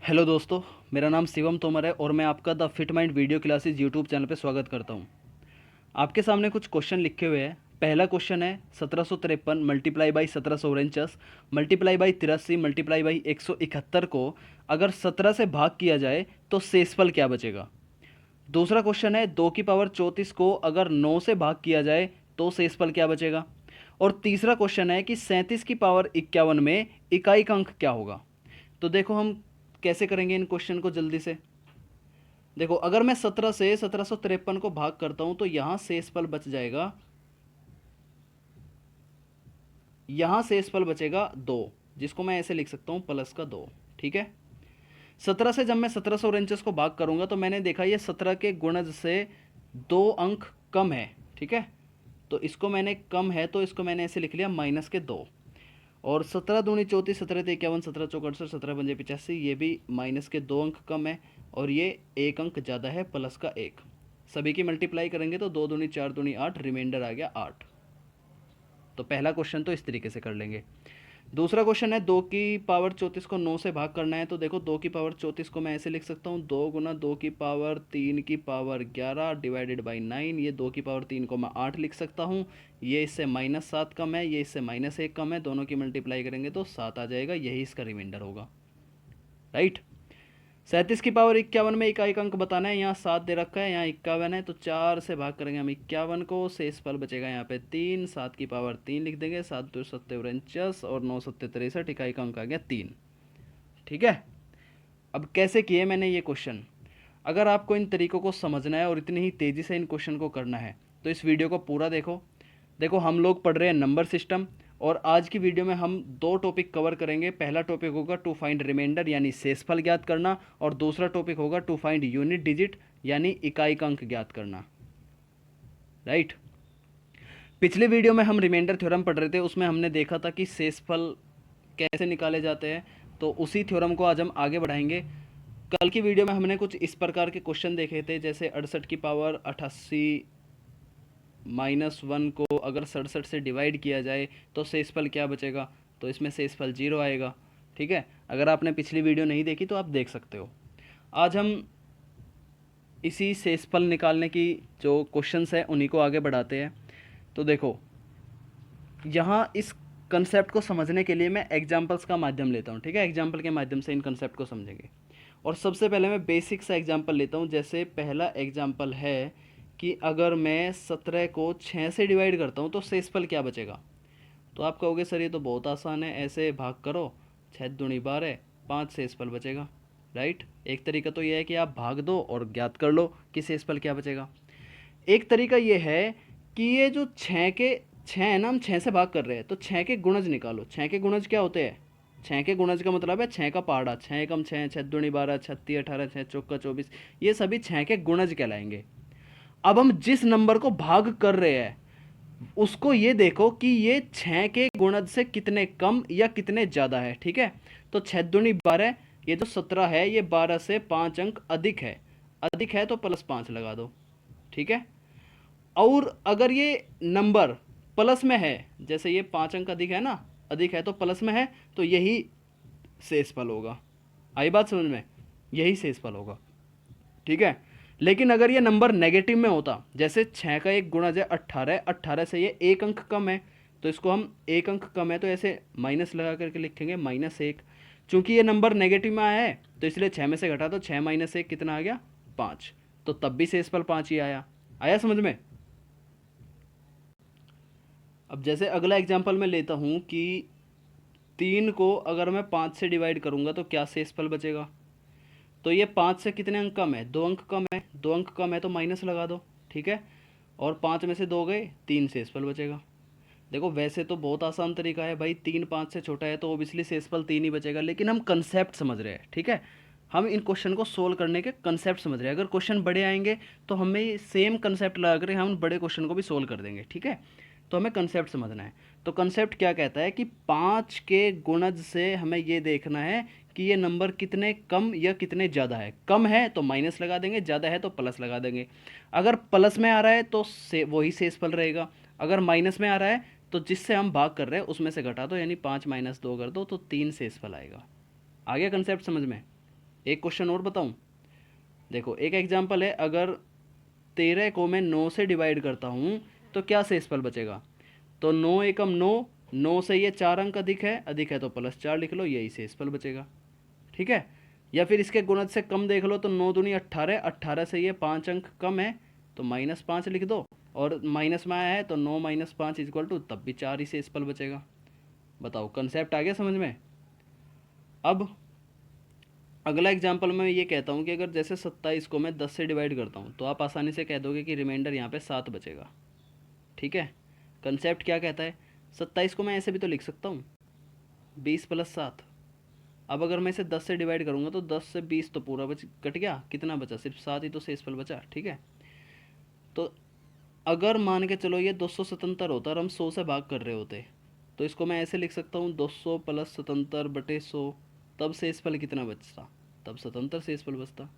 Hello दोस्तों, मेरा नाम शिवम तोमर है और मैं आपका the fit mind video classes YouTube channel पे स्वागत करता हूँ। आपके सामने कुछ क्वेश्चन लिखे हुए हैं। पहला क्वेश्चन है 1753 multiply by 1749 multiply by 83 multiply by 171 को अगर 17 से भाग किया जाए तो शेषफल क्या बचेगा। दूसरा क्वेश्चन है 2 की पावर 34 को अगर 9 से भाग किया जाए तो शेषफल क्या बचेगा। और तीसरा क्वेश्चन है कि 37 की पावर 51 में इकाई का अंक क्या होगा। तो देखो हम कैसे करेंगे इन क्वेश्चन को जल्दी से। देखो अगर मैं 17 से 1753 को भाग करता हूं तो यहां शेषफल बच जाएगा, यहां शेषफल बचेगा 2, जिसको मैं ऐसे लिख सकता हूं प्लस का 2। ठीक है। 17 से जब मैं 1749 को भाग करूंगा तो मैंने देखा ये 17 के गुणज से 2 अंक कम है। ठीक है, तो इसको मैंने कम है तो इसको मैंने ऐसे लिख लिया -2। और 17 दूनी 34 17 51 17 चौक 68 17 पंजे 85, ये भी -2 अंक कम है और ये 1 अंक ज़्यादा है प्लस का 1। सभी की मल्टीप्लाई करेंगे तो 2 दूनी 4 दूनी 8, रिमाइंडर आ गया 8। तो पहला क्वेश्चन तो इस तरीके से कर लेंगे। दूसरा क्वेश्चन है 2 की पावर 34 को 9 से भाग करना है। तो देखो 2 की पावर 34 को मैं ऐसे लिख सकता हूँ 2 गुना 2 की पावर 3 की पावर 11 डिवाइडेड बाई 9। ये 2 की पावर 3 को मैं 8 लिख सकता हूँ। ये इससे -7 कम है, ये इससे -1 कम है, दोनों की मल्टीप्लाई करेंगे तो 7 आ जाएगा, यही इसका रिमाइंडर होगा। राइट। 37 की पावर 51 में इकाई का अंक बताना है। यहाँ 7 दे रखा है, यहाँ 51 है, तो 4 से भाग करेंगे हम 51 को। शेषफल बचेगा यहाँ पे 3, 7 की पावर 3 लिख देंगे, 7 2 7 49 और 9 7 63, इकाई का अंक आ गया 3। ठीक है। अब कैसे किए मैंने ये क्वेश्चन, अगर आपको इन तरीकों को समझना है और इतनी ही तेज़ी से इन क्वेश्चन को करना है तो इस वीडियो को पूरा देखो। देखो हम लोग पढ़ रहे हैं नंबर सिस्टम और आज की वीडियो में हम 2 टॉपिक कवर करेंगे। पहला टॉपिक होगा टू फाइंड रिमाइंडर यानी शेषफल ज्ञात करना, और दूसरा टॉपिक होगा टू फाइंड यूनिट डिजिट यानी इकाई का अंक ज्ञात करना। राइट। पिछले वीडियो में हम रिमाइंडर थ्योरम पढ़ रहे थे, उसमें हमने देखा था कि शेषफल कैसे निकाले जाते हैं, तो उसी थ्योरम को आज हम आगे बढ़ाएंगे। कल की वीडियो में हमने कुछ इस प्रकार के क्वेश्चन देखे थे, जैसे 68 की पावर 88 -1 को अगर 67 से डिवाइड किया जाए तो शेषफल क्या बचेगा। तो इसमें शेषफल 0 आएगा। ठीक है, अगर आपने पिछली वीडियो नहीं देखी तो आप देख सकते हो। आज हम इसी शेषफल निकालने की जो क्वेश्चंस हैं उन्हीं को आगे बढ़ाते हैं। तो देखो यहाँ इस कंसेप्ट को समझने के लिए मैं एग्जाम्पल्स का माध्यम लेता हूँ। ठीक है, एग्जाम्पल के माध्यम से इन कंसेप्ट को समझेंगे। और सबसे पहले मैं बेसिक सा एग्जाम्पल लेता हूँ। जैसे पहला एग्जाम्पल है कि अगर मैं 17 को 6 से डिवाइड करता हूँ तो शेषफल क्या बचेगा। तो आप कहोगे सर ये तो बहुत आसान है, ऐसे भाग करो, 6 दूनी 12, 5 शेषफल बचेगा। राइट। एक तरीका तो ये है कि आप भाग दो और ज्ञात कर लो कि शेषफल क्या बचेगा। एक तरीका ये है कि ये जो 6 है ना, हम 6 से भाग कर रहे हैं तो 6 के गुणज निकालो। 6 के गुणज क्या होते हैं, 6 के गुणज का मतलब है 6 का पहाड़ा, 6 एकम 6, 6 दूनी 12, 36 18, 6 चौका 24, ये सभी 6 के गुणज कहलाएंगे। अब हम जिस नंबर को भाग कर रहे हैं उसको ये देखो कि ये 6 के गुणज से कितने कम या कितने ज़्यादा है। ठीक है, तो 6 दूनी 12, ये जो 17 है ये 12 से 5 अंक अधिक है। अधिक है तो +5 लगा दो। ठीक है। और अगर ये नंबर प्लस में है, जैसे ये 5 अंक अधिक है ना, अधिक है तो प्लस में है, तो यही शेषफल होगा। आई बात समझ में, यही शेषफल होगा। ठीक है। लेकिन अगर ये नंबर नेगेटिव में होता, जैसे 6 का एक गुणज है 18, 18 से ये 1 अंक कम है, तो इसको हम 1 अंक कम है तो ऐसे माइनस लगा करके लिखेंगे -1। चूंकि ये नंबर नेगेटिव में आया है तो इसलिए 6 में से घटा तो 6 - 1 कितना आ गया, 5। तो तब भी शेषफल 5 ही आया। आया समझ में। अब जैसे अगला एग्जांपल मैं लेता हूँ कि 3 को अगर मैं 5 से डिवाइड करूँगा तो क्या शेषफल बचेगा। तो ये 5 से कितने अंक कम है, 2 अंक कम है, 2 अंक कम है तो माइनस लगा दो। ठीक है। और 5 में से 2 गए, 3 शेषफल बचेगा। देखो वैसे तो बहुत आसान तरीका है भाई, 3 5 से छोटा है तो ओबियसली शेषफल 3 ही बचेगा, लेकिन हम कंसेप्ट समझ रहे हैं। ठीक है, हम इन क्वेश्चन को सोल्व करने के कंसेप्ट समझ रहे हैं। अगर क्वेश्चन बड़े आएंगे तो हमें सेम कंसेप्ट लगा कर हम बड़े क्वेश्चन को भी सोल्व कर देंगे। ठीक है, तो हमें कंसेप्ट समझना है। तो कंसेप्ट क्या कहता है कि 5 के गुणज से हमें ये देखना है कि ये नंबर कितने कम या कितने ज़्यादा है। कम है तो माइनस लगा देंगे, ज़्यादा है तो प्लस लगा देंगे। अगर प्लस में आ रहा है तो वही शेषफल रहेगा। अगर माइनस में आ रहा है तो जिससे हम भाग कर रहे हैं उसमें से घटा दो, यानी 5 - 2 कर दो तो 3 शेषफल आएगा। आ गया कंसेप्ट समझ में। एक क्वेश्चन और बताऊं, देखो एक एग्जांपल है, अगर 13 को मैं 9 से डिवाइड करता हूँ तो क्या शेषफल बचेगा। तो 9 एकम 9, 9 से ये 4 अंक अधिक है तो +4 लिख लो, यही शेषफल बचेगा। ठीक है, या फिर इसके गुणज से कम देख लो, तो 9 दूनी 18, 18 से ये 5 अंक कम है तो -5 लिख दो, और माइनस में आया है तो 9 - 5 = तब भी 4 ही शेषफल बचेगा। बताओ कंसेप्ट आ गया समझ में। अब अगला एग्जाम्पल मैं ये कहता हूँ कि अगर जैसे 27 को मैं 10 से डिवाइड करता हूँ तो आप आसानी से कह दोगे कि रिमाइंडर यहाँ पे 7 बचेगा। ठीक है, कंसेप्ट क्या कहता है, 27 को मैं ऐसे भी तो लिख सकता हूँ 20 + 7। अब अगर मैं इसे 10 से डिवाइड करूँगा तो 10 से 20 तो पूरा कट गया, कितना बचा, सिर्फ 7 ही तो शेषफल बचा। ठीक है, तो अगर मान के चलो ये 277 होता और हम 100 से भाग कर रहे होते तो इसको मैं ऐसे लिख सकता हूँ 200 + 77/100, तब शेषफल कितना बचता, तब 77 शेषफल बचता।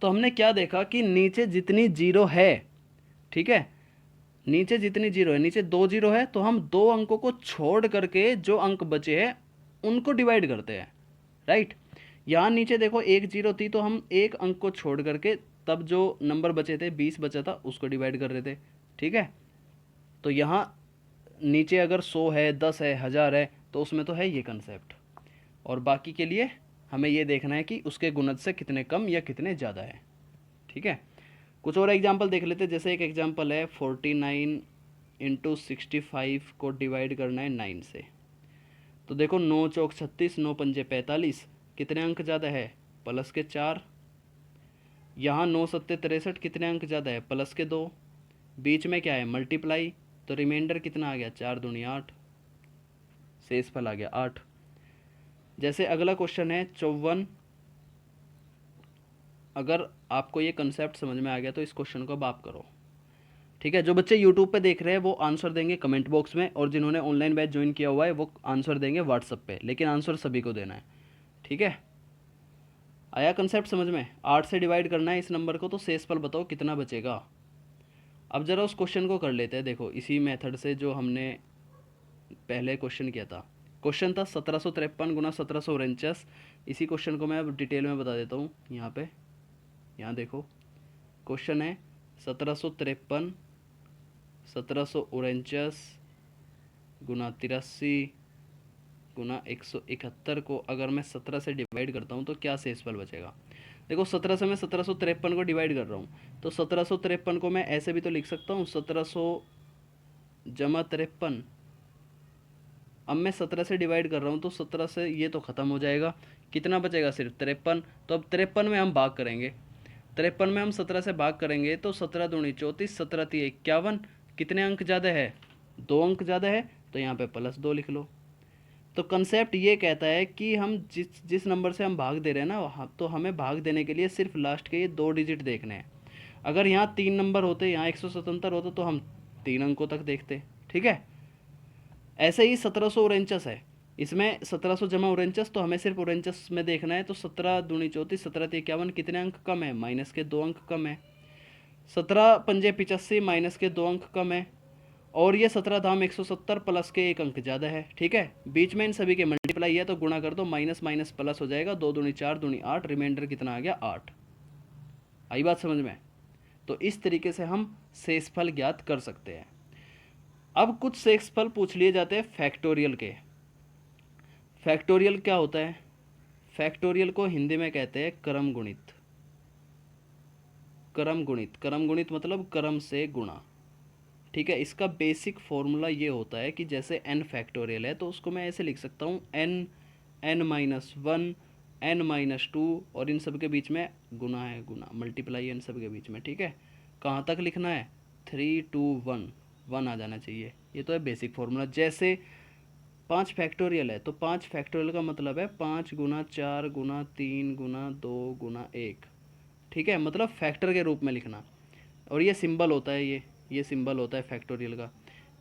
तो हमने क्या देखा कि नीचे जितनी जीरो है, ठीक है, नीचे जितनी जीरो है, नीचे 2 जीरो है तो हम 2 अंकों को छोड़ करके जो अंक बचे हैं उनको डिवाइड करते हैं, राइट। यहाँ नीचे देखो 1 जीरो थी तो हम एक अंक को छोड़ करके तब जो नंबर बचे थे 20 बचा था उसको डिवाइड कर रहे थे। ठीक है, तो यहाँ नीचे अगर 100 है, 10 है, 1000 है तो उसमें तो है ये कंसेप्ट, और बाकी के लिए हमें ये देखना है कि उसके गुणज से कितने कम या कितने ज़्यादा है। ठीक है, कुछ और एग्जांपल देख लेते हैं। जैसे एक एग्जांपल है 49 × 65 को डिवाइड करना है 9 से। तो देखो 9 चौक 36, 9 पंजे 45, कितने अंक ज़्यादा है, +4। यहाँ 9 सत्ते 63, कितने अंक ज़्यादा है, +2। बीच में क्या है, मल्टीप्लाई, तो रिमाइंडर कितना आ गया, 4 दूनी 8, शेषफल आ गया 8। जैसे अगला क्वेश्चन है 54। अगर आपको ये कंसेप्ट समझ में आ गया तो इस क्वेश्चन को अब आप करो। ठीक है, जो बच्चे यूट्यूब पे देख रहे हैं वो आंसर देंगे कमेंट बॉक्स में, और जिन्होंने ऑनलाइन बैच ज्वाइन किया हुआ है वो आंसर देंगे व्हाट्सअप पे, लेकिन आंसर सभी को देना है। ठीक है, आया कंसेप्ट समझ में। 8 से डिवाइड करना है इस नंबर को, तो शेषफल बताओ कितना बचेगा। अब जरा उस क्वेश्चन को कर लेते हैं, देखो इसी मेथड से जो हमने पहले क्वेश्चन किया था। क्वेश्चन था 1753 × 1749। इसी क्वेश्चन को मैं अब डिटेल में बता देता हूँ यहाँ पे। यहाँ देखो क्वेश्चन है 1753 1749 गुना 83 गुना 171 को अगर मैं 17 से डिवाइड करता हूँ तो क्या शेषफल बचेगा। देखो 17 से मैं 1753 को डिवाइड कर रहा हूँ, तो 1753 को मैं ऐसे भी तो लिख सकता हूँ 1700 + 53। अब मैं 17 से डिवाइड कर रहा हूँ तो 17 से ये तो ख़त्म हो जाएगा, कितना बचेगा, सिर्फ 53। तो अब 53 में हम भाग करेंगे, 53 में हम 17 से भाग करेंगे तो 17 दूनी 34, 17 × 51, कितने अंक ज़्यादा है, 2 अंक ज़्यादा है, तो यहाँ पे +2 लिख लो। तो कंसेप्ट ये कहता है कि हम जिस जिस नंबर से हम भाग दे रहे हैं ना, तो हमें भाग देने के लिए सिर्फ लास्ट के ये 2 डिजिट देखने हैं। अगर यहाँ 3 नंबर होते, यहाँ 177 होता तो हम 3 अंकों तक देखते। ठीक है, ऐसे ही 1749 है, इसमें 1700 जमा 49, तो हमें सिर्फ 49 में देखना है। तो 17 दूनी 34, 17 × 51, कितने अंक कम है, माइनस के 2 अंक कम है। 17 पंजे 85, माइनस के 2 अंक कम है। और ये 17 धाम 170, प्लस के 1 अंक ज़्यादा है। ठीक है, बीच में इन सभी के मल्टीप्लाई है तो गुणा कर दो, माइनस माइनस प्लस हो जाएगा, 2 दूनी 4 दूनी 8, रिमाइंडर कितना आ गया, 8। आई बात समझ में। तो इस तरीके से हम शेषफल ज्ञात कर सकते हैं। अब कुछ शेषफल पूछ लिए जाते हैं फैक्टोरियल के। फैक्टोरियल क्या होता है, फैक्टोरियल को हिंदी में कहते हैं क्रम गुणित। क्रम गुणित, क्रम गुणित मतलब क्रम से गुणा। ठीक है, इसका बेसिक फॉर्मूला ये होता है कि जैसे n फैक्टोरियल है तो उसको मैं ऐसे लिख सकता हूँ n, n-1, n-2, और इन सब के बीच में गुना है, गुना मल्टीप्लाई इन सब के बीच में। ठीक है, कहाँ तक लिखना है, 3, 2, 1, 1 आ जाना चाहिए। ये तो है बेसिक फॉर्मूला। जैसे 5 फैक्टोरियल है तो 5 फैक्टोरियल का मतलब है 5 × 4 × 3 × 2 × 1। ठीक है, मतलब फैक्टर के रूप में लिखना, और ये सिंबल होता है, ये सिंबल होता है फैक्टोरियल का।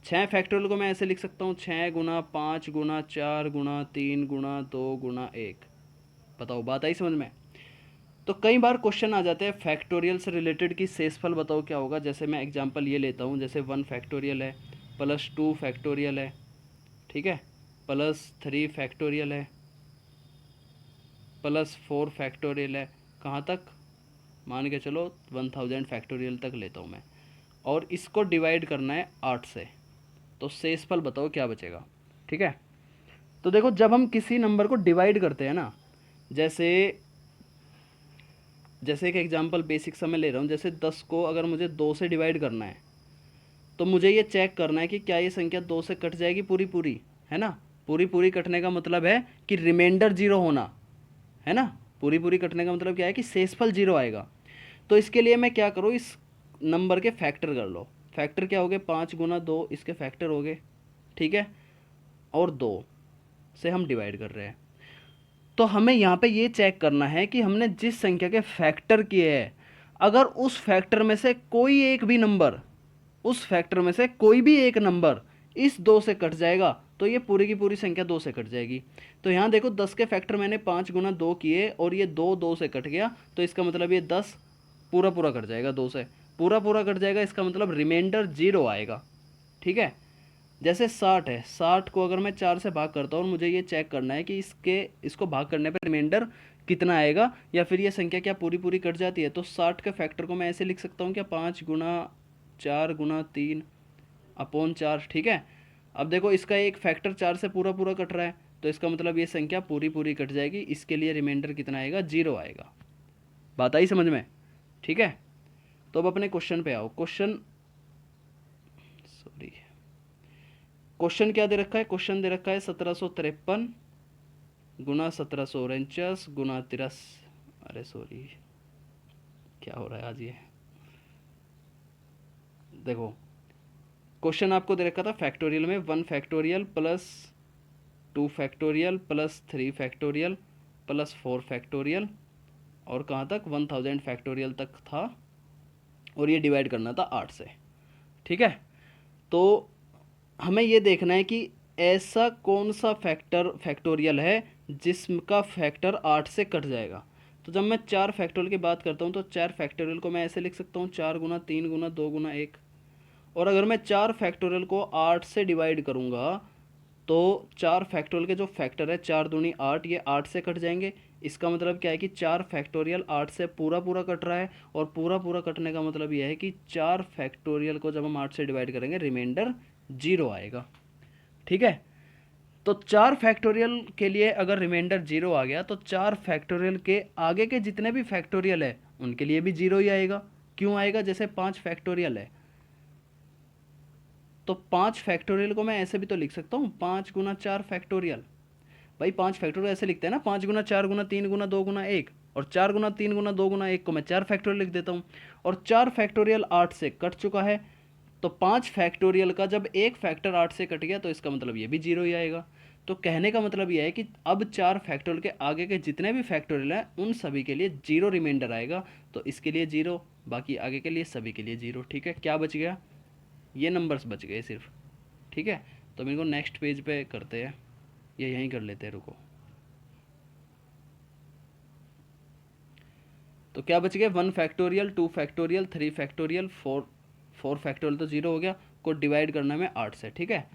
6 फैक्टोरियल को मैं ऐसे लिख सकता हूँ 6 × 5 × 4 × 3 × 2 × 1। बताओ बात आई समझ में। तो कई बार क्वेश्चन आ जाते हैं फैक्टोरियल से रिलेटेड कि शेषफल बताओ क्या होगा। जैसे मैं एग्जांपल ये लेता हूँ, जैसे 1 फैक्टोरियल है, +2 फैक्टोरियल है, ठीक है, +3 फैक्टोरियल है, प्लस 4 फैक्टोरियल है, कहाँ तक, मान के चलो 1000 फैक्टोरियल तक लेता हूँ मैं, और इसको डिवाइड करना है 8 से, तो शेषफल बताओ क्या बचेगा। ठीक है, तो देखो जब हम किसी नंबर को डिवाइड करते हैं ना, जैसे एक एग्जांपल बेसिक सा मैं ले रहा हूँ, जैसे 10 को अगर मुझे 2 से डिवाइड करना है, तो मुझे ये चेक करना है कि क्या ये संख्या 2 से कट जाएगी पूरी पूरी, है ना। पूरी पूरी कटने का मतलब है कि रिमाइंडर 0 होना, है ना। पूरी पूरी कटने का मतलब क्या है कि शेषफल 0 आएगा। तो इसके लिए मैं क्या करूँ, इस नंबर के फैक्टर कर लो। फैक्टर क्या हो गए, 5 गुना 2 इसके फैक्टर हो गए, ठीक है, और 2 से हम डिवाइड कर रहे हैं। तो हमें यहाँ पे ये चेक करना है कि हमने जिस संख्या के फैक्टर किए हैं, अगर उस फैक्टर में से कोई एक भी नंबर, उस फैक्टर में से कोई भी एक नंबर इस 2 से कट जाएगा, तो ये पूरी की पूरी संख्या 2 से कट जाएगी। तो यहाँ देखो 10 के फैक्टर मैंने 5 गुना 2 किए और ये 2 से कट गया, तो इसका मतलब ये 10 पूरा पूरा कट जाएगा, 2 से पूरा पूरा कट जाएगा, इसका मतलब रिमाइंडर 0 आएगा। ठीक है, जैसे 60 है, 60 को अगर मैं 4 से भाग करता हूँ और मुझे ये चेक करना है कि इसको भाग करने पर रिमाइंडर कितना आएगा, या फिर ये संख्या क्या पूरी पूरी कट जाती है, तो 60 के फैक्टर को मैं ऐसे लिख सकता हूँ क्या, 5 गुना 4 गुना 3 अपॉन 4। ठीक है, अब देखो इसका एक फैक्टर 4 से पूरा पूरा कट रहा है, तो इसका मतलब ये संख्या पूरी पूरी कट जाएगी, इसके लिए रिमाइंडर कितना आएगा, 0 आएगा। बात आई समझ में। ठीक है, तो अब अपने क्वेश्चन पे आओ। क्वेश्चन क्या दे रखा है, क्वेश्चन दे रखा है 1753 गुना 1749 गुना 83, अरे सॉरी क्या हो रहा है आज ये, देखो क्वेश्चन आपको दे रखा था फैक्टोरियल में 1 factorial plus 2 factorial plus 3 factorial plus 4 factorial, और कहाँ तक 1000 फैक्टोरियल तक था, और ये डिवाइड करना था 8 से। ठीक है, तो हमें ये देखना है कि ऐसा कौन सा फैक्टोरियल है जिसका फैक्टर 8 से कट जाएगा। तो जब मैं 4 फैक्टोरियल की बात करता हूँ, तो 4 फैक्टोरियल को मैं ऐसे लिख सकता हूँ, 4 गुना 3 गुना 2 गुना 1, और अगर मैं 4 फैक्टोरियल को 8 से डिवाइड करूँगा, तो 4 फैक्टोरियल के जो फैक्टर है 4 दूनी 8, ये 8 से कट जाएंगे। इसका मतलब क्या है कि 4 फैक्टोरियल 8 से पूरा पूरा कट रहा है, और पूरा पूरा कटने का मतलब यह है कि 4 फैक्टोरियल को जब हम 8 से डिवाइड करेंगे रिमाइंडर 0 आएगा। ठीक है, तो 4 फैक्टोरियल के लिए अगर रिमाइंडर 0 आ गया, तो 4 फैक्टोरियल के आगे के जितने भी फैक्टोरियल है उनके लिए भी 0 ही आएगा। क्यों आएगा, जैसे 5 फैक्टोरियल है, तो 5 फैक्टोरियल को मैं ऐसे भी तो लिख सकता हूँ, 5 गुना 4 फैक्टोरियल। भाई 5 फैक्टोरियल ऐसे लिखते हैं ना, 5 गुना 4 गुना 3 गुना 2 गुना 1, और 4 गुना 3 गुना 2 गुना 1 को मैं 4 फैक्टोरियल लिख देता हूँ, और 4 फैक्टोरियल 8 से कट चुका है, तो 5 फैक्टोरियल का जब एक फैक्टर 8 से कट गया, तो इसका मतलब ये भी 0 ही आएगा। तो कहने का मतलब यह है कि अब 4 फैक्टोरियल के आगे के जितने भी फैक्टोरियल हैं उन सभी के लिए 0 रिमाइंडर आएगा, तो इसके लिए 0, बाकी आगे के लिए सभी के लिए 0। ठीक है, क्या बच गया, ये नंबर्स बच गए सिर्फ। ठीक है, तो मेरे को नेक्स्ट पेज पे करते हैं, ये यहीं कर लेते हैं, रुको। तो क्या बच गया, 1 फैक्टोरियल 2 फैक्टोरियल 3 फैक्टोरियल 4 फैक्टोरियल तो 0 हो गया, को डिवाइड करना है 8 से। ठीक है,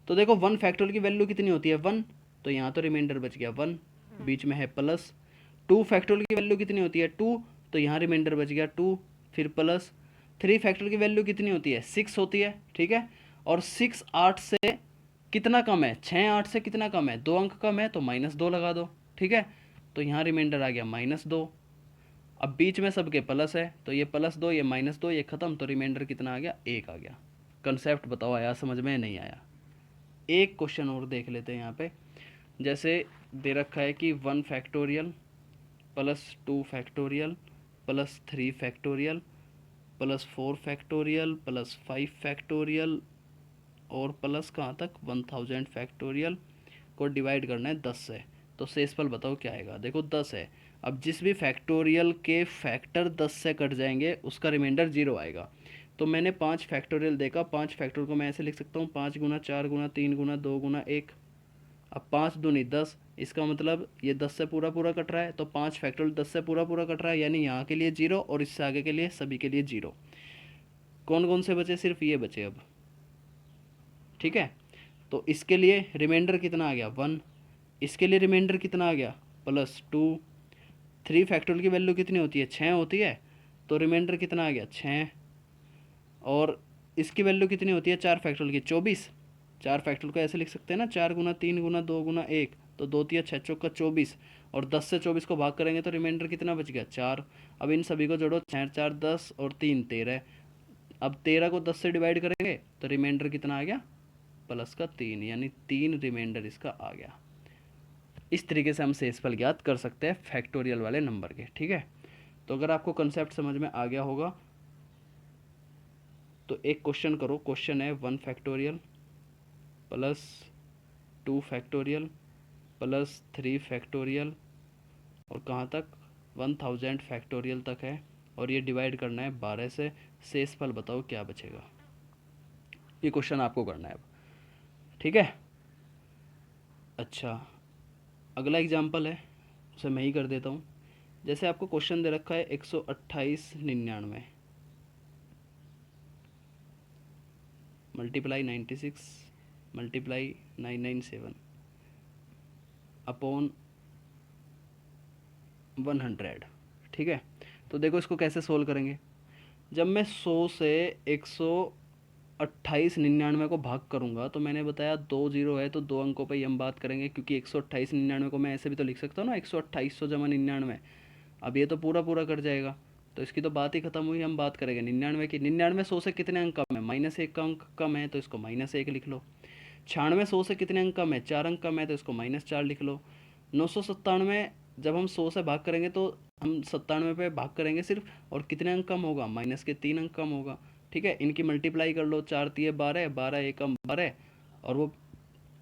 तो देखो 1 फैक्टोरियल की वैल्यू कितनी होती है, 1, तो यहाँ तो रिमाइंडर बच गया 1, बीच में है प्लस। 2 फैक्टोरियल की वैल्यू कितनी होती है, 2, तो यहाँ रिमाइंडर बच गया 2, फिर प्लस। 3 फैक्टोरियल की वैल्यू कितनी होती है, 6 होती है। ठीक है, और 6 8 से कितना कम है, 6 8 से कितना कम है, 2 अंक कम है, तो -2 लगा दो। ठीक है, तो यहाँ रिमाइंडर आ गया -2। अब बीच में सबके प्लस है, तो ये +2 ये -2 ये ख़त्म, तो रिमाइंडर कितना आ गया, 1 आ गया। कंसेप्ट बताओ आया समझ में, नहीं आया। एक क्वेश्चन और देख लेते हैं यहाँ पे, जैसे दे रखा है कि 1 factorial plus 2 factorial plus 3 factorial plus 4 factorial plus 5 factorial, और प्लस कहाँ तक 1000 फैक्टोरियल को डिवाइड करना है 10 से। तो शेषफल बताओ क्या आएगा, देखो 10 है, अब जिस भी फैक्टोरियल के फैक्टर 10 से कट जाएंगे उसका रिमाइंडर 0 आएगा। तो मैंने 5 फैक्टोरियल देखा, 5 फैक्टोरियल को मैं ऐसे लिख सकता हूँ, 5 गुना 4 गुना 3 गुना 2 गुना 1, अब 5 दूनी 10, इसका मतलब ये 10 से पूरा पूरा कट रहा है, तो 5 फैक्टोरियल 10 से पूरा पूरा कट रहा है, यानी यहाँ के लिए 0 और इससे आगे के लिए सभी के लिए 0। कौन कौन से बचे, सिर्फ ये बचे अब। ठीक है, तो इसके लिए रिमाइंडर कितना आ गया, 1, इसके लिए रिमाइंडर कितना आ गया, +2, 3 फैक्टोरियल की वैल्यू कितनी होती है, 6 होती है, तो रिमाइंडर कितना आ गया 6। और इसकी वैल्यू कितनी होती है 4 फैक्टोरियल की, 24। 4 फैक्टोरियल को ऐसे लिख सकते हैं ना, 4 गुना 3 गुना 2 गुना 1, तो 2 तिया 6 चौका 24, और 10 से 24 को भाग करेंगे तो रिमाइंडर कितना बच गया 4। अब इन सभी को जोड़ो, 6 4 10 और 3 13। अब 13 को 10 से डिवाइड करेंगे तो रिमाइंडर कितना आ गया प्लस का 3, यानी 3 रिमाइंडर इसका आ गया। इस तरीके से हम शेषफल ज्ञात कर सकते हैं फैक्टोरियल वाले नंबर के। ठीक है, तो अगर आपको कंसेप्ट समझ में आ गया होगा तो एक क्वेश्चन करो। क्वेश्चन है 1 factorial plus 2 factorial plus 3 factorial, और कहाँ तक 1000 फैक्टोरियल तक है, और ये डिवाइड करना है 12 से। शेषफल बताओ क्या बचेगा। ये क्वेश्चन आपको करना है अब। ठीक है, अच्छा अगला एग्जाम्पल है, उसे मैं ही कर देता हूँ। जैसे आपको क्वेश्चन दे रखा है 12899 मल्टीप्लाई 96 मल्टीप्लाई 997 अपॉन 100। ठीक है, तो देखो इसको कैसे सोल्व करेंगे। जब मैं 100 से 12899 को भाग करूंगा, तो मैंने बताया 2 जीरो है तो 2 अंकों पे ही हम बात करेंगे, क्योंकि 12899 को मैं ऐसे भी तो लिख सकता हूँ ना, 12800 जमा 99। अब ये तो पूरा पूरा कट जाएगा, तो इसकी तो बात ही खत्म हुई। हम बात करेंगे 99 की। 99 100 से कितने अंक कम है, -1 का अंक कम है, तो इसको -1 लिख लो। 96 100 से कितने अंक कम है, 4 अंक कम है, तो इसको -4 लिख लो। 997 जब हम 100 से भाग करेंगे तो हम 97 पे भाग करेंगे सिर्फ, और कितने अंक कम होगा, -3 अंक कम होगा। ठीक है, इनकी मल्टीप्लाई कर लो, 4 तिये 12, 12 एकम 12, और वो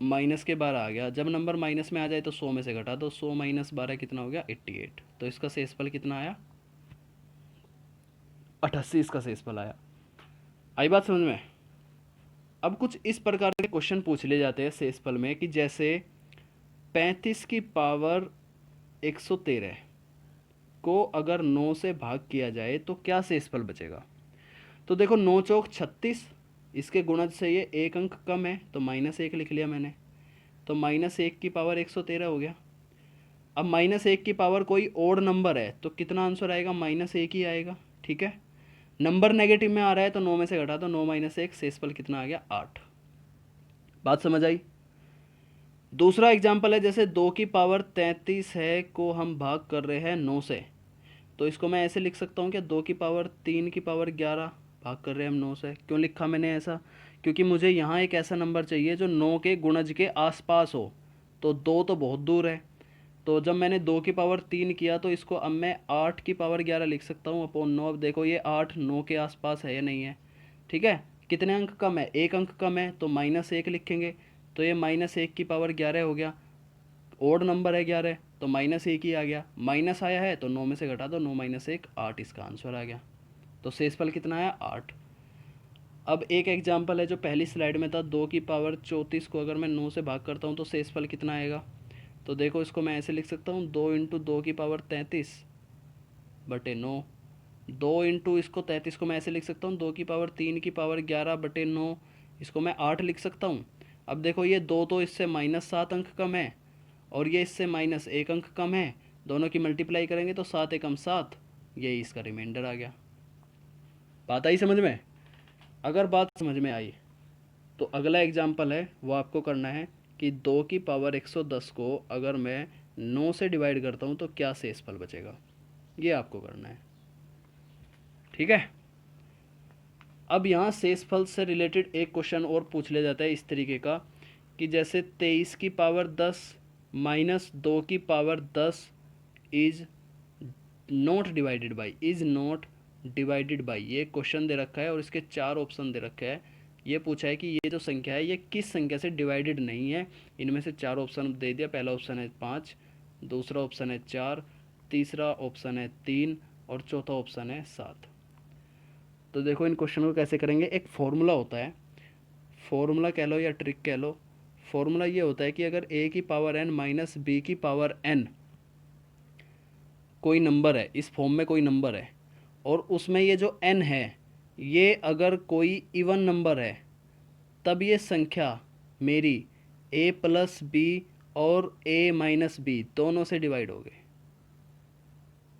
-12 आ गया। जब नंबर माइनस में आ जाए तो 100 में से घटा दो, 100 - 12 कितना हो गया 88। तो इसका शेषफल कितना आया 88, इसका शेषफल आया। आई बात समझ में। अब कुछ इस प्रकार के क्वेश्चन पूछ ले जाते हैं शेषफल में, कि जैसे 35 की पावर 113 को अगर 9 से भाग किया जाए तो क्या शेषफल बचेगा। तो देखो 9 चौक 36, इसके गुणज से ये 1 अंक कम है, तो -1 लिख लिया मैंने, तो -1 की पावर 113 हो गया। अब -1 की पावर कोई ओड नंबर है तो कितना आंसर आएगा, -1 ही आएगा। ठीक है, नंबर नेगेटिव में आ रहा है तो 9 में से घटा दो, 9 - 1, शेषफल कितना आ गया 8। बात समझ आई। दूसरा एग्जाम्पल है, जैसे 2 की पावर 33 है को हम भाग कर रहे हैं 9 से, तो इसको मैं ऐसे लिख सकता हूँ कि 2 की पावर 3 की पावर 11 भाग कर रहे हैं हम 9 से। क्यों लिखा मैंने ऐसा, क्योंकि मुझे यहाँ एक ऐसा नंबर चाहिए जो 9 के गुणज के आसपास हो, तो 2 तो बहुत दूर है। तो जब मैंने 2 की पावर 3 किया तो इसको अब मैं 8 की पावर 11 लिख सकता हूँ अपॉन 9। अब देखो ये 8 9 के आसपास है या नहीं है। ठीक है, कितने अंक कम है, 1 अंक कम है, तो -1 लिखेंगे, तो ये -1 की पावर 11 हो गया। ओड नंबर है 11, तो -1 ही आ गया। माइनस आया है तो 9 में से घटा दो, 9 - 1 8, इसका आंसर आ गया। तो शेषफल कितना आया 8। अब एक एग्जाम्पल है जो पहली स्लाइड में था, 2 की पावर 34 को अगर मैं 9 से भाग करता हूँ तो शेषफल कितना आएगा। तो देखो इसको मैं ऐसे लिख सकता हूँ, 2 × 2 की पावर 33 बटे 9। 2 इंटू इसको 33 को मैं ऐसे लिख सकता हूँ, 2 की पावर 3 की पावर 11 बटे 9, इसको मैं 8 लिख सकता हूँ। अब देखो ये 2 तो इससे -7 अंक कम है, और ये इससे -1 अंक कम है, दोनों की मल्टीप्लाई करेंगे तो 7 एकम 7, यही इसका रिमाइंडर आ गया। बात आई समझ में। अगर बात समझ में आई तो अगला एग्जाम्पल है वो आपको करना है, कि 2 की पावर 110 को अगर मैं 9 से डिवाइड करता हूँ तो क्या शेषफल बचेगा, ये आपको करना है। ठीक है, अब यहाँ शेषफल से रिलेटेड एक क्वेश्चन और पूछ लिया जाता है इस तरीके का, कि जैसे 23 की पावर 10 माइनस 2 की power 10 is not divided by, is not divided by, ये क्वेश्चन दे रखा है और इसके 4 ऑप्शन दे रखे हैं। ये पूछा है कि ये जो संख्या है ये किस संख्या से डिवाइडेड नहीं है। इनमें से 4 ऑप्शन दे दिया। पहला ऑप्शन है 5, दूसरा ऑप्शन है 4, तीसरा ऑप्शन है 3, और चौथा ऑप्शन है 7। तो देखो इन क्वेश्चन को कैसे करेंगे। एक फॉर्मूला होता है, फॉर्मूला कह लो या ट्रिक कह लो। फॉर्मूला ये होता है कि अगर a की पावर n माइनस बी की पावर n कोई नंबर है, इस फॉर्म में कोई नंबर है, और उसमें ये जो n है ये अगर कोई इवन नंबर है, तब ये संख्या मेरी a प्लस बी और a माइनस बी दोनों से डिवाइड हो गई।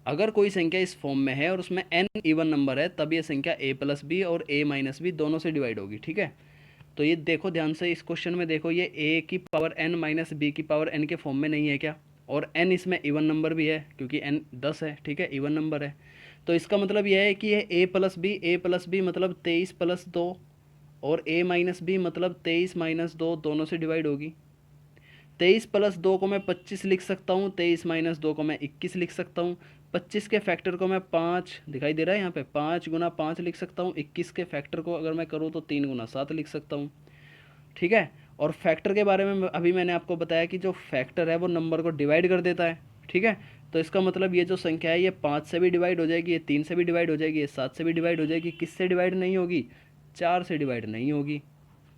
अगर कोई संख्या इस फॉर्म में है और उसमें n इवन नंबर है, तब ये संख्या a प्लस बी और a माइनस बी दोनों से डिवाइड होगी। ठीक है, तो ये देखो ध्यान से, इस क्वेश्चन में देखो, ये a की पावर n माइनस बी की पावर n के फॉर्म में नहीं है क्या, और n इसमें इवन नंबर भी है क्योंकि n 10 है। ठीक है, इवन नंबर है, तो इसका मतलब यह है कि ये a प्लस बी मतलब 23 प्लस 2, और a माइनस बी मतलब 23 माइनस 2 दोनों से डिवाइड होगी। 23 प्लस 2 को मैं 25 लिख सकता हूँ, 23 माइनस 2 को मैं 21 लिख सकता हूँ, 25 के फैक्टर को मैं 5, दिखाई दे रहा है यहाँ पे, 5 गुना 5 लिख सकता हूँ, 21 के फैक्टर को अगर मैं करूँ तो 3 गुना 7 लिख सकता हूँ। ठीक है, और फैक्टर के बारे में अभी मैंने आपको बताया कि जो फैक्टर है वो नंबर को डिवाइड कर देता है। ठीक है, तो इसका मतलब ये जो संख्या है ये 5 से भी डिवाइड हो जाएगी, ये 3 से भी डिवाइड हो जाएगी, ये 7 से भी डिवाइड हो जाएगी, किससे डिवाइड नहीं होगी, 4 से डिवाइड नहीं होगी।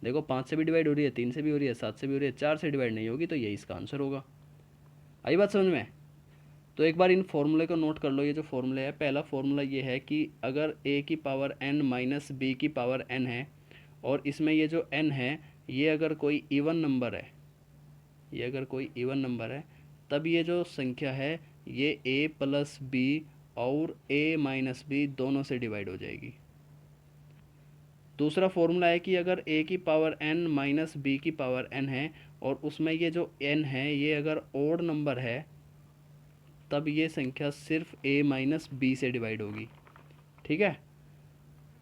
देखो 5 से भी डिवाइड हो रही है, 3 से भी हो रही है, 7 से भी हो रही है, 4 से डिवाइड नहीं होगी, तो यही इसका आंसर होगा। आई बात समझ में? तो एक बार इन फॉर्मूले को नोट कर लो। ये जो फॉर्मूले है, पहला फॉर्मूला ये है कि अगर a की पावर n माइनस बी की पावर n है, और इसमें ये जो n है ये अगर कोई इवन नंबर है, ये अगर कोई इवन नंबर है, तब ये जो संख्या है ये a प्लस बी और a माइनस बी दोनों से डिवाइड हो जाएगी। दूसरा फॉर्मूला है कि अगर a की पावर n माइनस बी की पावर n है, और उसमें ये जो n है ये अगर ओड नंबर है, तब ये संख्या सिर्फ a माइनस बी से डिवाइड होगी। ठीक है,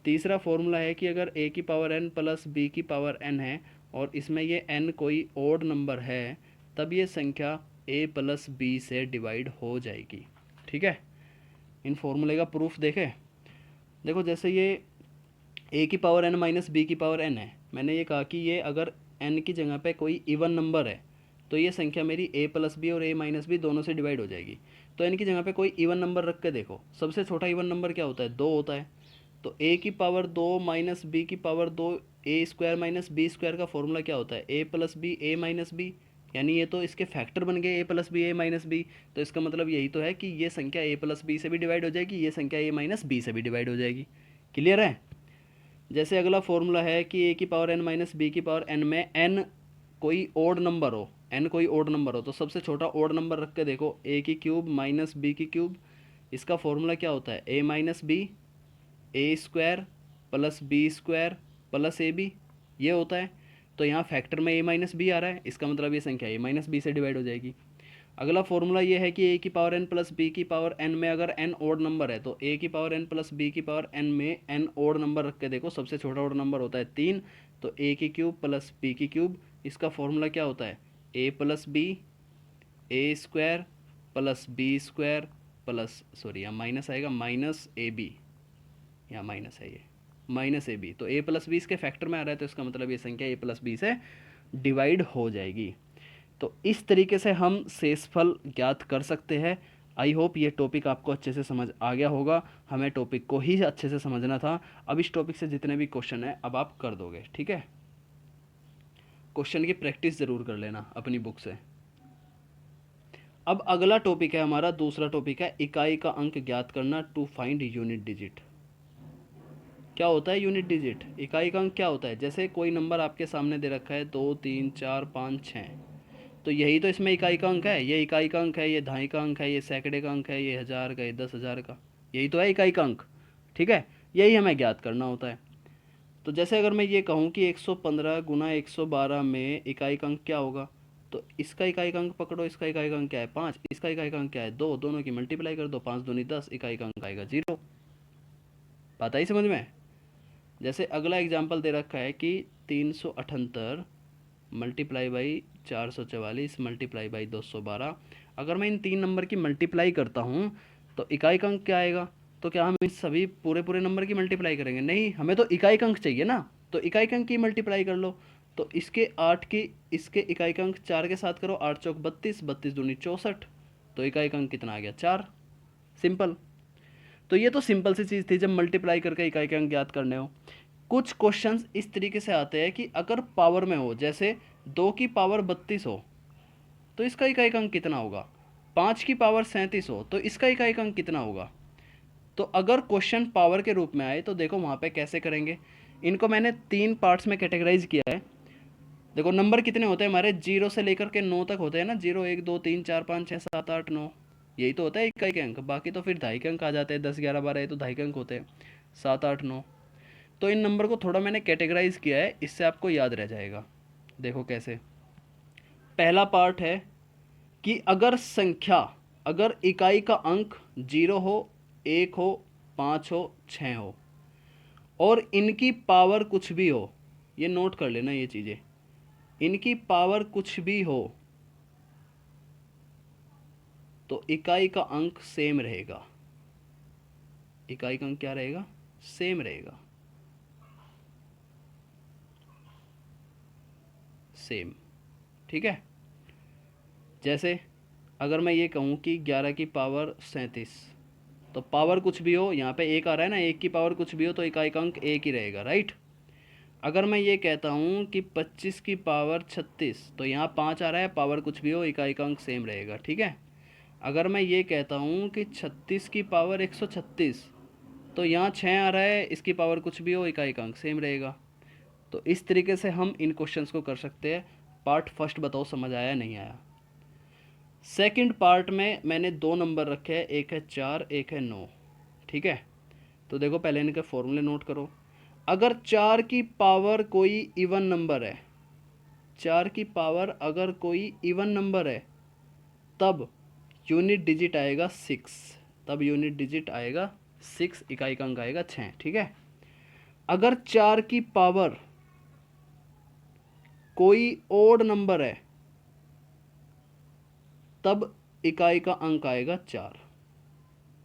तीसरा फॉर्मूला है कि अगर a की पावर n प्लस बी की पावर n है, और इसमें ये n कोई ओड नंबर है, तब ये संख्या a प्लस बी से डिवाइड हो जाएगी। ठीक है, इन फॉर्मूले का प्रूफ देखें। देखो जैसे ये a की पावर n माइनस बी की पावर n है, मैंने ये कहा कि ये अगर n की जगह पे कोई इवन नंबर है, तो ये संख्या मेरी a प्लस बी और a माइनस बी दोनों से डिवाइड हो जाएगी। तो n की जगह पे कोई इवन नंबर रख के देखो, सबसे छोटा इवन नंबर क्या होता है, 2 होता है। तो a की पावर 2 माइनस बी की power 2, A square minus B square का फॉर्मूला क्या होता है, a plus B A minus B, यानी ये तो इसके फैक्टर बन गए a plus B A minus B. तो इसका मतलब यही तो है कि ये संख्या a प्लस बी से भी डिवाइड हो जाएगी, ये संख्या a माइनस बी से भी डिवाइड हो जाएगी। क्लियर है? जैसे अगला फॉर्मूला है कि a की पावर n माइनस बी की पावर n में n कोई ओड नंबर हो, n कोई ओड नंबर हो, तो सबसे छोटा ओड नंबर रख के देखो, a की क्यूब माइनस बी की क्यूब, इसका फॉर्मूला क्या होता है, a minus B A square plus B square plus A B, ये होता है। तो यहाँ फैक्टर में a माइनस बी आ रहा है, इसका मतलब ये संख्या a माइनस बी से डिवाइड हो जाएगी। अगला फॉर्मूला ये है कि a की पावर n प्लस बी की पावर n में अगर n ओड नंबर है, तो a की पावर n प्लस बी की पावर n में n ओड नंबर रख के देखो, सबसे छोटा ओड नंबर होता है 3, तो a की क्यूब प्लस b की क्यूब, इसका फॉर्मूला क्या होता है, a plus B A square plus B square plus, sorry यहाँ माइनस आएगा, माइनस ए बी, यहाँ माइनस है, ये माइनस ए बी, तो a प्लस बी इसके फैक्टर में आ रहा है, तो इसका मतलब ये संख्या a प्लस बी से डिवाइड हो जाएगी। तो इस तरीके से हम शेषफल ज्ञात कर सकते हैं। आई होप ये टॉपिक आपको अच्छे से समझ आ गया होगा। हमें टॉपिक को ही अच्छे से समझना था। अब इस टॉपिक से जितने भी क्वेश्चन हैं अब आप कर दोगे। ठीक है, क्वेश्चन की प्रैक्टिस ज़रूर कर लेना अपनी बुक से। अब अगला टॉपिक है हमारा, दूसरा टॉपिक है इकाई का अंक ज्ञात करना, टू फाइंड यूनिट डिजिट। क्या होता है यूनिट डिजिट, इकाई का अंक क्या होता है? जैसे कोई नंबर आपके सामने दे रखा है 2 3 4 5 6, तो यही तो इसमें इकाई का अंक है, ये इकाई का अंक है, ये दहाई का अंक है, ये सैकड़े का अंक है, ये हज़ार का, ये 10,000 का, यही तो है इकाई का अंक। ठीक है, यही हमें ज्ञात करना होता है। तो जैसे अगर मैं ये कहूँ कि 115 गुना 112 में इकाई का अंक क्या होगा, तो इसका इकाई का अंक पकड़ो, इसका इकाई का अंक क्या है 5, इसका इकाई का अंक क्या है 2, दोनों की मल्टीप्लाई कर दो, 5 दूनी 10, इकाई का अंक आएगा 0। बात आई समझ में? जैसे अगला एग्जाम्पल दे रखा है कि 378 मल्टीप्लाई बाई 444 मल्टीप्लाई बाई 212। अगर मैं इन तीन नंबर की मल्टीप्लाई करता हूँ तो इकाई का अंक क्या आएगा? तो क्या हम इस सभी पूरे पूरे नंबर की मल्टीप्लाई करेंगे? नहीं, हमें तो इकाई का अंक चाहिए ना, तो इकाई का अंक की मल्टीप्लाई कर लो। तो इसके 8 की इसके इकाई का अंक 4 के साथ करो, 8 चौक 32, 32 दूनी 64, तो इकाई का अंक कितना आ गया 4। सिंपल। तो ये तो सिंपल सी चीज़ थी जब मल्टीप्लाई करके इकाई के अंक ज्ञात करने हो। कुछ क्वेश्चंस इस तरीके से आते हैं कि अगर पावर में हो, जैसे 2 की पावर 32 हो तो इसका इकाई का अंक कितना होगा, 5 की पावर 37 हो तो इसका इकाई का अंक कितना होगा। तो अगर क्वेश्चन पावर के रूप में आए तो देखो वहाँ पे कैसे करेंगे। इनको मैंने 3 पार्ट्स में कैटेगराइज किया है। देखो नंबर कितने होते हैं हमारे, 0 से लेकर के 9 तक होते हैं ना, 0 1 2 3 4 5 6 7 8 9। यही तो होता है इकाई के अंक, बाकी तो फिर दहाई के अंक आ जाते हैं, 10 11 12 ये तो दहाई के अंक होते हैं, 7 8 9। तो इन नंबर को थोड़ा मैंने कैटेगराइज किया है, इससे आपको याद रह जाएगा। देखो कैसे, पहला पार्ट है कि अगर संख्या, अगर इकाई का अंक 0 हो, 1 हो, 5 हो, 6 हो और इनकी पावर कुछ भी हो, ये नोट कर लेना ये चीज़ें, इनकी पावर कुछ भी हो तो इकाई का अंक सेम रहेगा। इकाई का अंक क्या रहेगा? सेम रहेगा, सेम। ठीक है, जैसे अगर मैं ये कहूँ कि 11 की पावर 37, तो पावर कुछ भी हो, यहाँ पे एक आ रहा है ना, एक की पावर कुछ भी हो तो इकाई का अंक एक ही रहेगा, राइट। अगर मैं ये कहता हूँ कि 25 की पावर 36, तो यहाँ 5 आ रहा है, पावर कुछ भी हो, इकाई का अंक सेम रहेगा। ठीक है, अगर मैं ये कहता हूँ कि 36 की पावर 136, तो यहाँ 6 आ रहा है, इसकी पावर कुछ भी हो, इकाई का अंक सेम रहेगा। तो इस तरीके से हम इन क्वेश्चंस को कर सकते हैं। पार्ट फर्स्ट बताओ समझ आया नहीं आया। सेकंड पार्ट में मैंने दो नंबर रखे हैं, एक है 4, एक है 9। ठीक है, तो देखो पहले इनके फॉर्मूले नोट करो। अगर 4 की पावर कोई इवन नंबर है, 4 की पावर अगर कोई इवन नंबर है, तब यूनिट डिजिट आएगा 6, तब यूनिट डिजिट आएगा 6, इकाई का अंक आएगा 6। ठीक है, अगर 4 की पावर कोई ओड नंबर है, तब इकाई का अंक आएगा 4।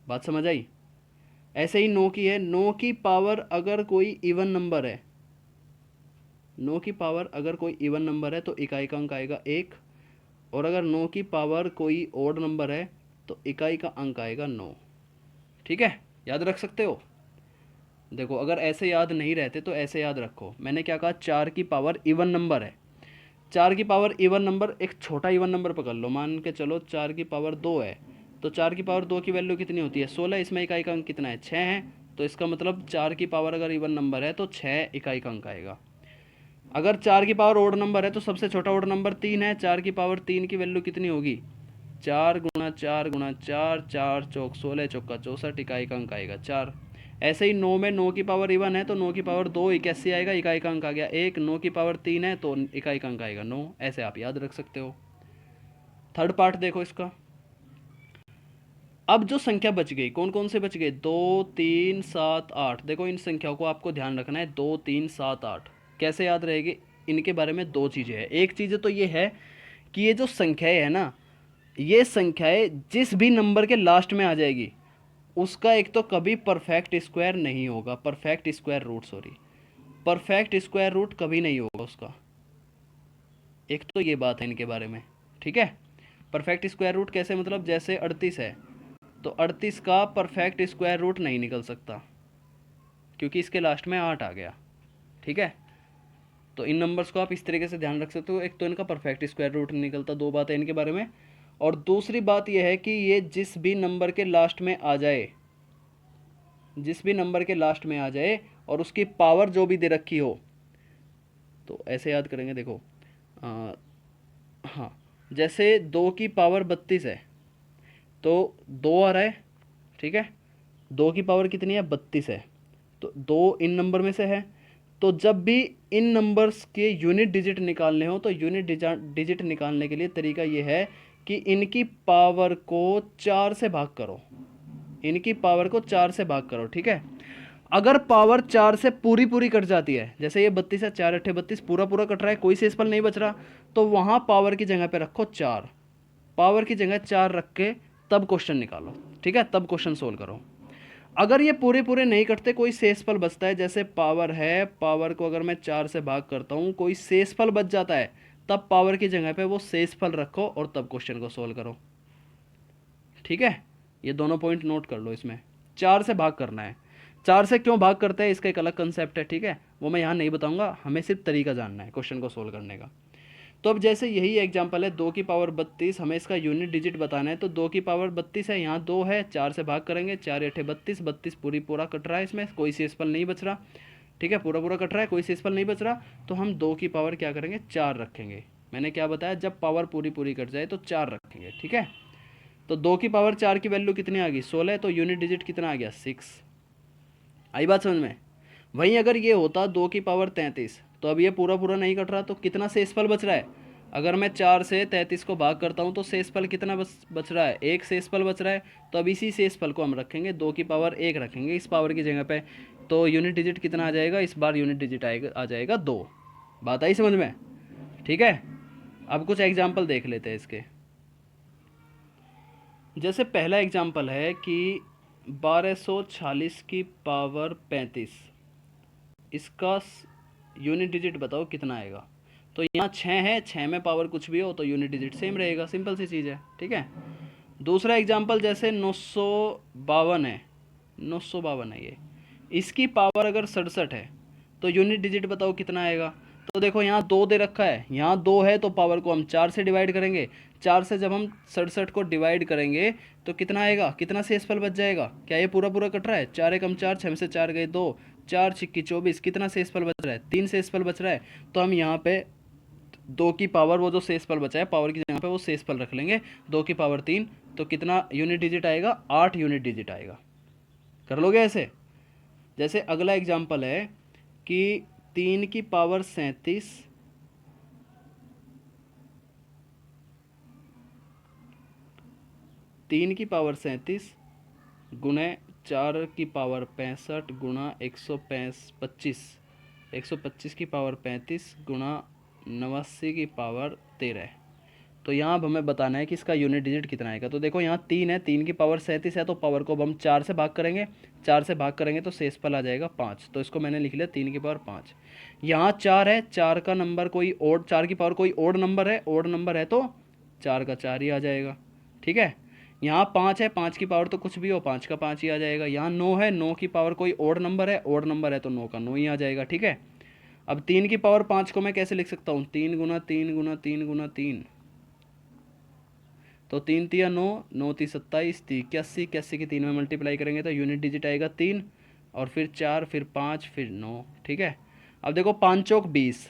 बात समझ आई? ऐसे ही 9 की है, 9 की पावर अगर कोई इवन नंबर है, 9 की पावर अगर कोई इवन नंबर है तो इकाई का अंक आएगा 1, और अगर 9 की पावर कोई ओड नंबर है तो इकाई का अंक आएगा 9। ठीक है, याद रख सकते हो। देखो अगर ऐसे याद नहीं रहते तो ऐसे याद रखो। मैंने क्या कहा, 4 की पावर इवन नंबर है, 4 की पावर इवन नंबर, एक छोटा इवन नंबर पकड़ लो, मान के चलो 4 की पावर 2 है, तो 4 की पावर 2 की वैल्यू कितनी होती है? 16। इसमें इकाई का अंक कितना है? 6 है। तो इसका मतलब 4 की पावर अगर इवन नंबर है तो 6 इकाई का अंक आएगा। अगर 4 की पावर ओड नंबर है तो सबसे छोटा ओड नंबर 3 है, 4 की पावर 3 की वैल्यू कितनी होगी? 4 गुणा 4 गुणा 4, 4 चौक 16, चौका 64, इकाई का अंक आएगा 4। ऐसे ही 9 में 9 की पावर इवन है तो 9 की पावर 2 81 आएगा, इकाई का अंक आ गया 1। 9 की पावर 3 है तो इकाई का अंक आएगा 9। ऐसे आप याद रख सकते हो। थर्ड पार्ट देखो इसका। अब जो संख्या बच गई, कौन कौन से बच गए? 2 3 7 8। देखो इन संख्याओं को आपको ध्यान रखना है, 2 3 7 8 कैसे याद रहेगी? इनके बारे में दो चीज़ें हैं। एक चीज़ तो ये है कि ये जो संख्याएं है ना, ये संख्याएं जिस भी नंबर के लास्ट में आ जाएगी उसका एक तो कभी परफेक्ट स्क्वायर नहीं होगा, perfect square root, sorry, perfect square root कभी नहीं होगा उसका। एक तो ये बात है इनके बारे में। ठीक है, परफेक्ट स्क्वायर रूट कैसे? मतलब जैसे 38 है तो 38 का परफेक्ट स्क्वायर रूट नहीं निकल सकता क्योंकि इसके लास्ट में 8 आ गया। ठीक है, तो इन नंबर्स को आप इस तरीके से ध्यान रख सकते हो। एक तो इनका परफेक्ट स्क्वायर रूट नहीं निकलता, दो बातें इनके बारे में। और दूसरी बात यह है कि ये जिस भी नंबर के लास्ट में आ जाए, जिस भी नंबर के लास्ट में आ जाए और उसकी पावर जो भी दे रखी हो, तो ऐसे याद करेंगे। देखो हाँ, जैसे 2 की पावर 32 है तो 2 आ रहा है। ठीक है, 2 की पावर कितनी है? 32 है, तो 2 इन नंबर में से है। तो जब भी इन नंबर्स के यूनिट डिजिट निकालने हो तो यूनिट डिजिट निकालने के लिए तरीका ये है कि इनकी पावर को 4 से भाग करो, इनकी पावर को 4 से भाग करो। ठीक है, अगर पावर 4 से पूरी पूरी कट जाती है, जैसे ये 32 है, 4 अट्ठे 32 पूरा पूरा कट रहा है, कोई शेषफल नहीं बच रहा, तो वहाँ पावर की जगह पे रखो 4, पावर की जगह 4 रख के तब क्वेश्चन निकालो। ठीक है, तब क्वेश्चन सोल्व करो। अगर ये पूरे पूरे नहीं कटते, कोई शेषफल बचता है, जैसे पावर है, पावर को अगर मैं 4 से भाग करता हूँ, कोई शेषफल बच जाता है, तब पावर की जगह पे वो शेषफल रखो और तब क्वेश्चन को सोल्व करो। ठीक है, ये दोनों पॉइंट नोट कर लो। इसमें 4 से भाग करना है। 4 से क्यों भाग करते हैं इसका एक अलग कंसेप्ट है। ठीक है, वो मैं यहाँ नहीं बताऊंगा, हमें सिर्फ तरीका जानना है क्वेश्चन को सोल्व करने का। तो अब जैसे यही एग्जांपल है, 2 की पावर 32, हमें इसका यूनिट डिजिट बताना है। तो 2 की पावर 32 है, यहाँ 2 है, 4 से भाग करेंगे, 4 अट्ठे 32, 32 पूरी पूरा कट रहा है, इसमें कोई शेषफल नहीं बच रहा। ठीक है, पूरा पूरा कट रहा है, कोई शेषफल नहीं बच रहा, तो हम 2 की पावर क्या करेंगे? 4 रखेंगे। मैंने क्या बताया? जब पावर पूरी पूरी कट जाए तो 4 रखेंगे। ठीक है, तो 2 की पावर 4 की वैल्यू कितनी आ गई 16, तो यूनिट डिजिट कितना आ गया 6। आई बात समझ में। वहीं अगर ये होता 2 की पावर 33, तो अब ये पूरा पूरा नहीं कट रहा, तो कितना शेषफल बच रहा है। अगर मैं 4 से 33 को भाग करता हूँ तो शेषफल कितना बच रहा है, एक शेषफल बच रहा है। तो अब इसी शेषफल को हम रखेंगे 2 की पावर 1 रखेंगे इस पावर की जगह पे, तो यूनिट डिजिट कितना आ जाएगा, इस बार यूनिट डिजिट आ जाएगा 2। बात आई समझ में, ठीक है। अब कुछ एग्जाम्पल देख लेते हैं इसके। जैसे पहला एग्जाम्पल है कि 1240 की पावर 35, इसका यूनिट डिजिट बताओ कितना आएगा। तो यहाँ 6 है, 6 में पावर कुछ भी हो तो यूनिट डिजिट सेम रहेगा, सिंपल सी चीज़ है, ठीक है। दूसरा एग्जाम्पल जैसे 952 है, 952 है ये, इसकी पावर अगर 67 है तो यूनिट डिजिट बताओ कितना आएगा। तो देखो यहाँ 2 दे रखा है, यहाँ 2 है तो पावर को हम 4 से डिवाइड करेंगे, 4 से जब हम 67 को डिवाइड करेंगे तो कितना आएगा, कितना शेषफल बच जाएगा। क्या ये पूरा पूरा कट रहा है, 4 एकम 4, 6 में से 4 गए 2, 4 छिक्की 24, कितना शेषफल बच रहा है, 3 शेषफल बच रहा है। तो हम यहाँ पे 2 की पावर, वो जो शेषफल बचा है पावर की जगह पे वो शेषफल रख लेंगे, 2 की पावर 3, तो कितना यूनिट डिजिट आएगा, 8 यूनिट डिजिट आएगा। कर लोगे ऐसे। जैसे अगला एग्जाम्पल है कि 3 की पावर 37, 3 की पावर 37 गुणे 4 की पावर 65 गुणा 125, 125 की पावर 35 गुणा 89 की पावर 13। तो यहाँ अब हमें बताना है कि इसका यूनिट डिजिट कितना आएगा। तो देखो यहाँ 3 है, 3 की पावर 37 है, तो पावर को अब हम 4 से भाग करेंगे, 4 से भाग करेंगे तो शेषफल आ जाएगा 5, तो इसको मैंने लिख लिया 3 की पावर 5। यहाँ 4 है, 4 का नंबर कोई ओड, 4 की पावर कोई ओड नंबर है, ओड नंबर है तो 4 का 4 ही आ जाएगा, ठीक है। यहाँ 5 है, 5 की पावर तो कुछ भी हो, 5 का 5 ही आ जाएगा। यहाँ 9 है, 9 की पावर कोई ओड नंबर है, ओड नंबर है तो 9 का 9 ही आ जाएगा, ठीक है। अब 3 की पावर 5 को मैं कैसे लिख सकता हूँ, 3 गुना 3 गुना 3 गुना 3, तो 3 तिया 9, 9 ती 27, 3 81, 81 की 3 में मल्टीप्लाई करेंगे तो यूनिट डिजिट आएगा 3, और फिर 4, फिर 5, फिर 9, ठीक है। अब देखो 5 चौक 20,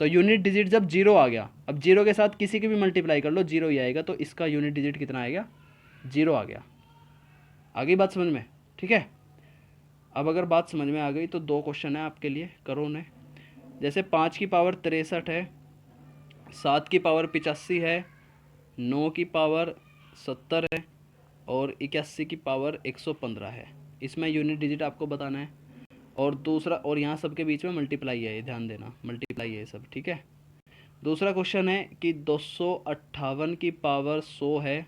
तो यूनिट डिजिट जब 0 आ गया, अब 0 के साथ किसी की भी मल्टीप्लाई कर लो 0 ही आएगा, तो इसका यूनिट डिजिट कितना आएगा, 0 आ गया। आ गई बात समझ में, ठीक है। अब अगर बात समझ में आ गई तो 2 क्वेश्चन है आपके लिए, करो उन्हें। जैसे 5 की पावर 63 है, 7 की पावर 85 है, 9 की पावर 70 है, और 81 की पावर 115 है। इसमें यूनिट डिजिट आपको बताना है। और दूसरा, और यहाँ सबके बीच में मल्टीप्लाई है, ये ध्यान देना, मल्टीप्लाई है सब, ठीक है। दूसरा क्वेश्चन है कि 258 की पावर 100 है,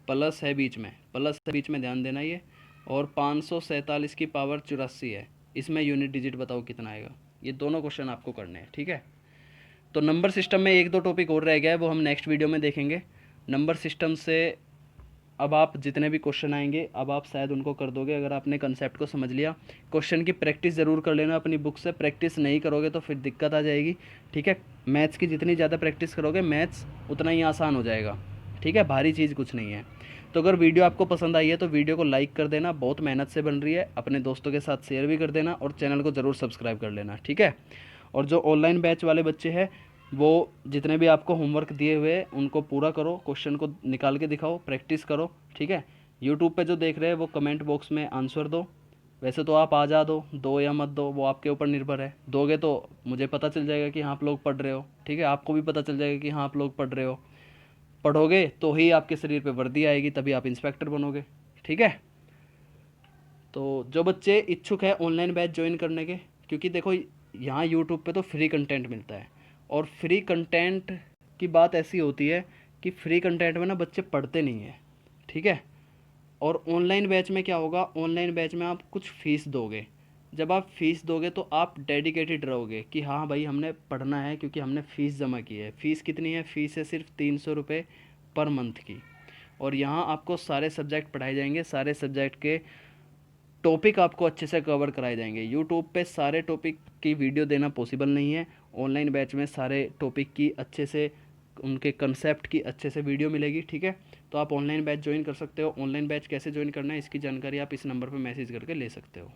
प्लस है बीच में, प्लस है बीच में, ध्यान देना ये, और 547 की पावर 84 है, इसमें यूनिट डिजिट बताओ कितना आएगा। ये दोनों क्वेश्चन आपको करने हैं, ठीक है। तो नंबर सिस्टम में 1-2 टॉपिक और रह गया है, वो हम नेक्स्ट वीडियो में देखेंगे। नंबर सिस्टम से अब आप जितने भी क्वेश्चन आएंगे अब आप शायद उनको कर दोगे, अगर आपने कंसेप्ट को समझ लिया। क्वेश्चन की प्रैक्टिस ज़रूर कर लेना अपनी बुक से, प्रैक्टिस नहीं करोगे तो फिर दिक्कत आ जाएगी, ठीक है। मैथ्स की जितनी ज़्यादा प्रैक्टिस करोगे मैथ्स उतना ही आसान हो जाएगा, ठीक है, भारी चीज़ कुछ नहीं है। तो अगर वीडियो आपको पसंद आई है तो वीडियो को लाइक कर देना, बहुत मेहनत से बन रही है, अपने दोस्तों के साथ शेयर भी कर देना, और चैनल को ज़रूर सब्सक्राइब कर लेना, ठीक है। और जो ऑनलाइन बैच वाले बच्चे हैं वो जितने भी आपको होमवर्क दिए हुए हैं उनको पूरा करो, क्वेश्चन को निकाल के दिखाओ, प्रैक्टिस करो, ठीक है। यूट्यूब पे जो देख रहे हैं वो कमेंट बॉक्स में आंसर दो। वैसे तो आप आ जा दो या मत दो, वो आपके ऊपर निर्भर है। दोगे तो मुझे पता चल जाएगा कि हाँ आप लोग पढ़ रहे हो, ठीक है, आपको भी पता चल जाएगा कि हाँ आप लोग पढ़ रहे हो। पढ़ोगे तो ही आपके शरीर पे वर्दी आएगी, तभी आप इंस्पेक्टर बनोगे, ठीक है। तो जो बच्चे इच्छुक है ऑनलाइन बैच ज्वाइन करने के, क्योंकि देखो यहाँ यूट्यूब पे तो फ्री कंटेंट मिलता है, और फ्री कंटेंट की बात ऐसी होती है कि फ्री कंटेंट में ना बच्चे पढ़ते नहीं हैं, ठीक है। और ऑनलाइन बैच में क्या होगा, ऑनलाइन बैच में आप कुछ फ़ीस दोगे, जब आप फ़ीस दोगे तो आप डेडिकेटेड रहोगे कि हाँ भाई हमने पढ़ना है, क्योंकि हमने फ़ीस जमा की है। फ़ीस कितनी है, फ़ीस है सिर्फ 300 रुपये पर मंथ की, और यहाँ आपको सारे सब्जेक्ट पढ़ाए जाएंगे, सारे सब्जेक्ट के टॉपिक आपको अच्छे से कवर कराए जाएंगे। यूट्यूब पे सारे टॉपिक की वीडियो देना पॉसिबल नहीं है, ऑनलाइन बैच में सारे टॉपिक की अच्छे से, उनके कंसेप्ट की अच्छे से वीडियो मिलेगी, ठीक है। तो आप ऑनलाइन बैच ज्वाइन कर सकते हो। ऑनलाइन बैच कैसे ज्वाइन करना है इसकी जानकारी आप इस नंबर पर मैसेज करके ले सकते हो,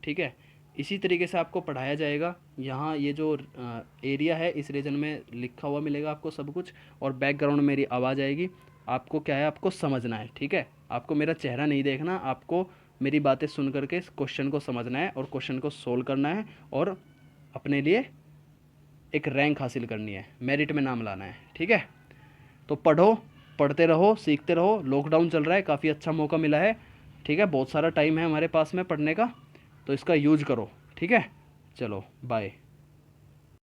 ठीक है। इसी तरीके से आपको पढ़ाया जाएगा। यहाँ ये जो एरिया है इस रीजन में लिखा हुआ मिलेगा आपको सब कुछ, और बैकग्राउंड में मेरी आवाज़ आएगी। आपको क्या है, आपको समझना है, ठीक है। आपको मेरा चेहरा नहीं देखना, आपको मेरी बातें सुन करके इस क्वेश्चन को समझना है और क्वेश्चन को सोल्व करना है, और अपने लिए एक रैंक हासिल करनी है, मेरिट में नाम लाना है, ठीक है। तो पढ़ो, पढ़ते रहो, सीखते रहो। लॉकडाउन चल रहा है, काफ़ी अच्छा मौका मिला है, ठीक है। बहुत सारा टाइम है हमारे पास में पढ़ने का, तो इसका यूज करो, ठीक है। चलो बाय।